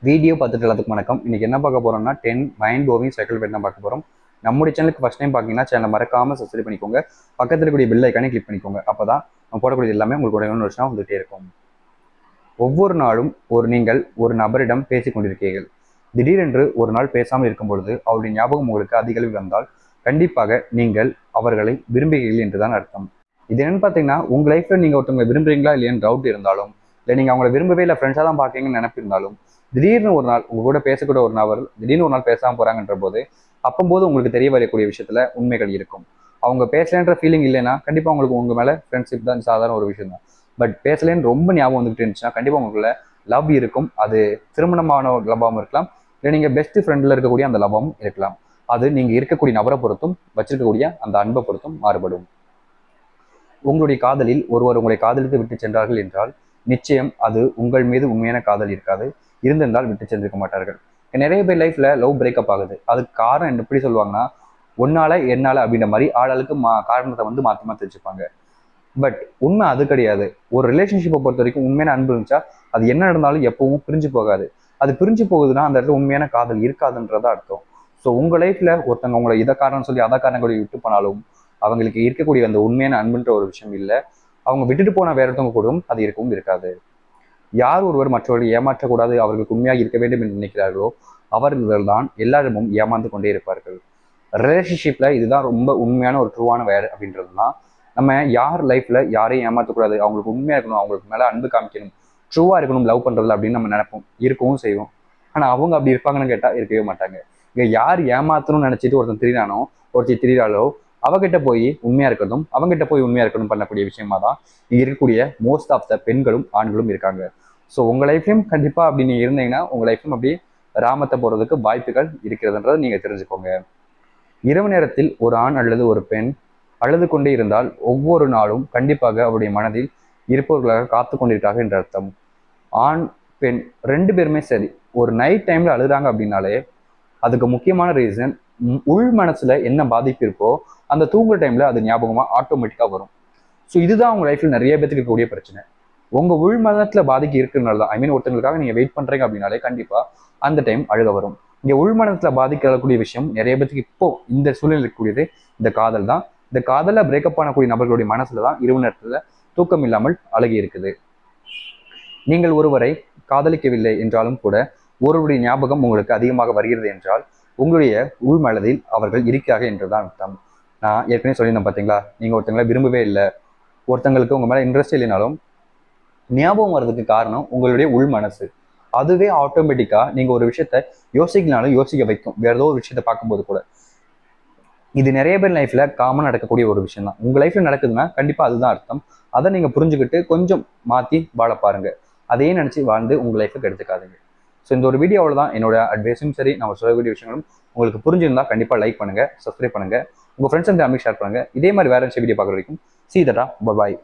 Video பார்த்துட்டு எல்லாத்துக்கும் வணக்கம். இன்னைக்கு என்ன பார்க்க போறோம்னா 10 மைண்ட் ப்ளோவிங் சைக்கிள் பேட் தான் பார்க்க போறோம். நம்முடைய சேனலுக்கு ஃபர்ஸ்ட் டைம் பார்த்தீங்கன்னா சேனலை மறக்காம சப்ஸ்கிரைப் பண்ணிக்கோங்க. பக்கத்தில் இருக்கக்கூடிய பெல் ஐக்கானே கிளிக் பண்ணிக்கோங்க. அப்பதான் நம்ம போடக்கூடியது எல்லாமே உங்களுக்கு உடனே நோட்டிஃபிகேஷன் வந்துட்டே இருக்கும். ஒவ்வொரு நாளும் நீங்கள் ஒரு நபரிடம் பேசிக் கொண்டிருக்கீர்கள். திடீரென்று ஒரு நாள் பேசாமல் இருக்கும் பொழுது அவருடைய ஞாபகம் உங்களுக்கு அதிக அளவில் வந்தால் கண்டிப்பாக நீங்கள் அவர்களை விரும்புகிறீர்கள் என்றுதான் அர்த்தம். இது என்னன்னு பார்த்தீங்கன்னா, உங்க லைஃப்ல நீங்க ஒருத்தவங்க விரும்புறீங்களா இல்லையான்னு டவுட் இருந்தாலும், இல்லை நீங்க அவங்கள விரும்பவே இல்லை ஃப்ரெண்ட்ஸாக தான் பார்க்கீங்கன்னு நினைப்பிருந்தாலும், திடீர்னு ஒரு நாள் உங்க கூட பேசக்கூடிய ஒரு நபர் திடீர்னு ஒரு நாள் பேசாமல் போறாங்கன்ற போது அப்பம்போது உங்களுக்கு தெரிய வரக்கூடிய விஷயத்துல உண்மைகள் இருக்கும். அவங்க பேசலன்ற ஃபீலிங் இல்லைன்னா கண்டிப்பா உங்களுக்கு உங்க மேல ஃப்ரெண்ட்ஷிப் தான் சாதாரண ஒரு விஷயம் தான். பட் பேசலேன்னு ரொம்ப ஞாபகம் வந்துகிட்டு இருந்துச்சுன்னா கண்டிப்பா உங்களுக்குள்ள லவ் இருக்கும். அது திருமணமான ஒரு லவ்வாகவும் இருக்கலாம், இல்லை நீங்க பெஸ்ட் ஃப்ரெண்ட்ல இருக்கக்கூடிய அந்த லவ்வாகவும் இருக்கலாம். அது நீங்க இருக்கக்கூடிய நபரை பொறுத்தும் வச்சிருக்கக்கூடிய அந்த அன்பை பொறுத்தும் மாறுபடும். உங்களுடைய காதலில் ஒருவர் உங்களை காதலித்து விட்டு சென்றார்கள் என்றால் நிச்சயம் அது உங்கள் மீது உண்மையான காதல் இருக்காது. இருந்திருந்தால் விட்டு சென்றிருக்க மாட்டார்கள். நிறைய பேர் லைஃப்ல லவ் பிரேக்கப் ஆகுது. அதுக்கு காரணம் எப்படி சொல்லுவாங்கன்னா, ஒன்னால என்னால அப்படின்ற மாதிரி ஆளாளுக்கு காரணத்தை மாற்றி மாற்றி வச்சுப்பாங்க. பட் உண்மை அது கிடையாது. ஒரு ரிலேஷன்ஷிப்பை பொறுத்த வரைக்கும் உண்மையான அன்பு இருந்துச்சா அது என்ன நடந்தாலும் எப்பவும் பிரிஞ்சு போகாது. அது பிரிஞ்சு போகுதுன்னா அந்த இடத்துல உண்மையான காதல் இருக்காதுன்றதா அர்த்தம். ஸோ உங்க லைஃப்ல ஒருத்தவங்க உங்களை இதை காரணம் சொல்லி அதை காரணங்களை விட்டு போனாலும் அவங்களுக்கு இருக்கக்கூடிய அந்த உண்மையான அன்புன்ற ஒரு விஷயம் இல்லை. அவங்க விட்டுட்டு போன வேற ஒருத்தவங்க கூடவும் அது இருக்கவும் இருக்காது. யார் ஒருவர் மற்றவர்களை ஏமாற்றக்கூடாது, அவர்களுக்கு உண்மையாக இருக்க வேண்டும் என்று நினைக்கிறார்களோ அவர்கள் தான் எல்லாரிடமும் ஏமாந்து கொண்டே இருப்பார்கள். ரிலேஷன்ஷிப்ல இதுதான் ரொம்ப உண்மையான ஒரு ட்ரூவான வேர் அப்படின்றதுனா, நம்ம யார் லைஃப்ல யாரையும் ஏமாற்றக்கூடாது, அவங்களுக்கு உண்மையா இருக்கணும், அவங்களுக்கு மேல அன்பு காமிக்கணும், ட்ரூவா இருக்கணும் லவ் பண்றதுல அப்படின்னு நம்ம நினைப்போம், இருக்கவும் செய்வோம். ஆனா அவங்க அப்படி இருப்பாங்கன்னு கேட்டா இருக்கவே மாட்டாங்க. இங்க யார் ஏமாத்தணும்னு நினைச்சிட்டு ஒருத்தன் திரியானோ ஒருத்தர் திரியாலோ அவகிட்ட போய் உண்மையா இருக்கணும், அவங்ககிட்ட போய் உண்மையா இருக்கணும் பண்ணக்கூடிய விஷயமா தான் இங்க இருக்கக்கூடிய மோஸ்ட் ஆஃப் த பெண்களும் ஆண்களும் இருக்காங்க. ஸோ உங்க லைஃப்லையும் கண்டிப்பா அப்படி நீங்க இருந்தீங்கன்னா உங்க லைஃப்லையும் அப்படி ராமத்தை போறதுக்கு வாய்ப்புகள் இருக்கிறதுன்றதை நீங்க தெரிஞ்சுக்கோங்க. இரவு நேரத்தில் ஒரு ஆண் அல்லது ஒரு பெண் அழுது கொண்டே இருந்தால் ஒவ்வொரு நாளும் கண்டிப்பாக அவருடைய மனதில் இருப்பவர்களாக காத்து கொண்டிருக்காங்க என்ற அர்த்தம். ஆண் பெண் ரெண்டு பேருமே சரி, ஒரு நைட் டைம்ல அழுறாங்க அப்படின்னாலே அதுக்கு முக்கியமான ரீசன் உள் மனசுல என்ன பாதிப்பு இருக்கோ அந்த தூங்குற டைம்ல அது ஞாபகமா ஆட்டோமேட்டிக்கா வரும். ஸோ இதுதான் உங்க லைஃப்ல நிறைய பேருக்கு இருக்கக்கூடிய பிரச்சனை. உங்க உள் மனத்துல பாதிக்கு இருக்கிறதுனால தான், ஐ மீன் ஒருத்தங்களுக்காக நீங்க வெயிட் பண்றீங்க அப்படின்னாலே கண்டிப்பா அந்த டைம் அழுக வரும். இங்க உள்மனத்துல பாதிக்கக்கூடிய விஷயம் நிறைய பேருக்கு இப்போ இந்த சூழ்நிலை இருக்கக்கூடியது இந்த காதல் தான். இந்த காதல பிரேக்கப் பண்ணக்கூடிய நபர்களுடைய மனசுலதான் இரவு நேரத்துல தூக்கம் இல்லாமல் அழுகி இருக்குது. நீங்கள் ஒருவரை காதலிக்கவில்லை என்றாலும் கூட ஒருவருடைய ஞாபகம் உங்களுக்கு அதிகமாக வருகிறது என்றால் உங்களுடைய உள் மனதில் அவர்கள் இருக்கிறார்கள் என்றுதான் அர்த்தம். நான் ஏற்கனவே சொல்லியிருந்தேன் பார்த்தீங்களா, நீங்க ஒருத்தங்களை விரும்பவே இல்லை, ஒருத்தங்களுக்கு உங்க மேல இன்ட்ரெஸ்ட் இல்லைனாலும் ஞாபகம் வர்றதுக்கு காரணம் உங்களுடைய உள் மனசு. அதுவே ஆட்டோமேட்டிக்கா நீங்க ஒரு விஷயத்த யோசிக்கனாலும் யோசிக்க வைக்கும், வேற ஏதோ ஒரு விஷயத்த பார்க்கும்போது கூட. இது நிறைய பேர் லைஃப்ல காமன் நடக்கக்கூடிய ஒரு விஷயம் தான். உங்க லைஃப்ல நடக்குதுன்னா கண்டிப்பா அதுதான் அர்த்தம். அதை நீங்க புரிஞ்சுக்கிட்டு கொஞ்சம் மாத்தி வாழ பாருங்க. அதையே நினைச்சு வாழ்ந்து உங்க லைஃபுக்கு எடுத்துக்காதுங்க. ஸோ இந்த ஒரு வீடியோவில் தான் என்னோட அட்வைஸும் சரி, நம்ம சொல்லக்கூடிய விஷயங்களும் உங்களுக்கு புரிஞ்சிருந்தா கண்டிப்பா லைக் பண்ணுங்க, சப்ஸ்கிரைப் பண்ணுங்க, உங்க ஃப்ரெண்ட்ஸ் அண்ட் ஃபேமிலி ஷேர் பண்ணுங்க. இதே மாதிரி வேற வீடியோ பார்க்குற வரைக்கும் see you, bye bye.